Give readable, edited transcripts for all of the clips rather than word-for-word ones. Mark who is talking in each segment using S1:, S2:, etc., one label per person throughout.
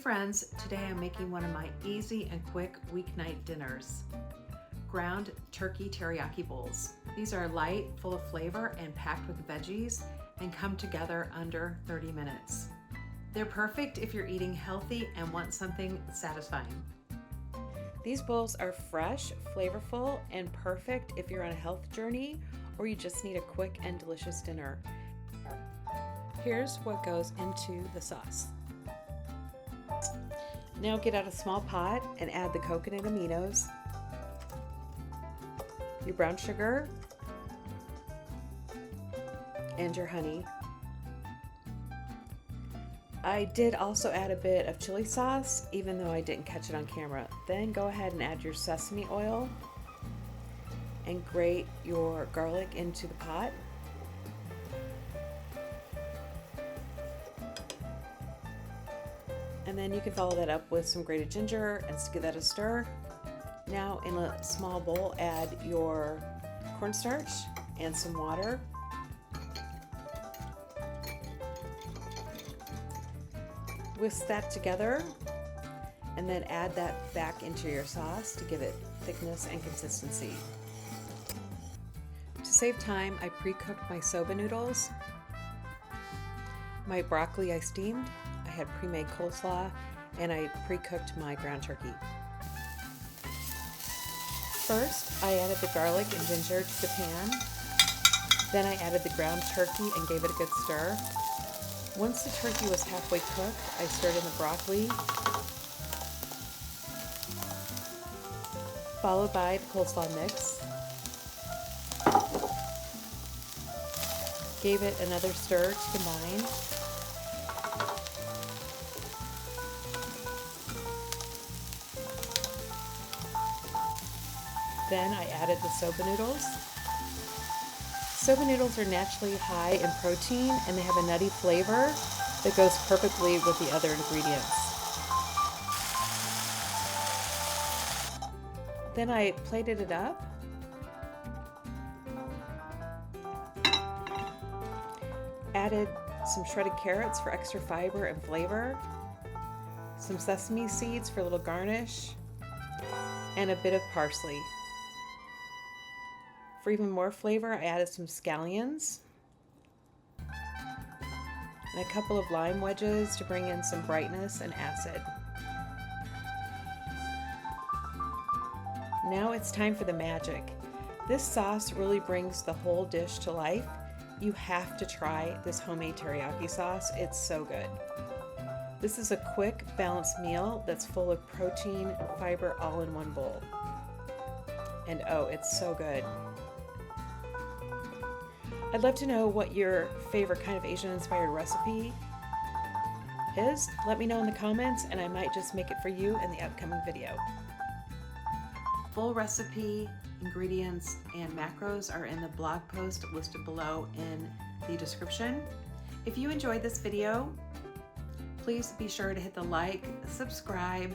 S1: friends, today I'm making one of my easy and quick weeknight dinners. Ground turkey teriyaki bowls. These are light, full of flavor, and packed with veggies, and come together under 30 minutes. They're perfect if you're eating healthy and want something satisfying. These bowls are fresh, flavorful, and perfect if you're on a health journey or you just need a quick and delicious dinner. Here's what goes into the sauce. Now get out a small pot and add the coconut aminos, your brown sugar, and your honey. I did also add a bit of chili sauce, even though I didn't catch it on camera. Then go ahead and add your sesame oil and grate your garlic into the pot. And then you can follow that up with some grated ginger and give that a stir. Now in a small bowl, add your cornstarch and some water. Whisk that together and then add that back into your sauce to give it thickness and consistency. To save time, I pre-cooked my soba noodles. My broccoli I steamed. I had pre-made coleslaw, and I pre-cooked my ground turkey. First, I added the garlic and ginger to the pan. Then I added the ground turkey and gave it a good stir. Once the turkey was halfway cooked, I stirred in the broccoli, followed by the coleslaw mix. Gave it another stir to combine. Then I added the soba noodles. Soba noodles are naturally high in protein and they have a nutty flavor that goes perfectly with the other ingredients. Then I plated it up. Added some shredded carrots for extra fiber and flavor, some sesame seeds for a little garnish, and a bit of parsley. For even more flavor, I added some scallions and a couple of lime wedges to bring in some brightness and acid. Now it's time for the magic. This sauce really brings the whole dish to life. You have to try this homemade teriyaki sauce. It's so good. This is a quick, balanced meal that's full of protein and fiber all in one bowl. And oh, it's so good. I'd love to know what your favorite kind of Asian-inspired recipe is. Let me know in the comments and I might just make it for you in the upcoming video. Full recipe, ingredients, and macros are in the blog post listed below in the description. If you enjoyed this video, please be sure to hit the like, subscribe,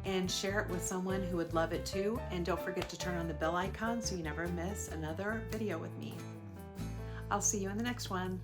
S1: and share it with someone who would love it too. And don't forget to turn on the bell icon so you never miss another video with me. I'll see you in the next one.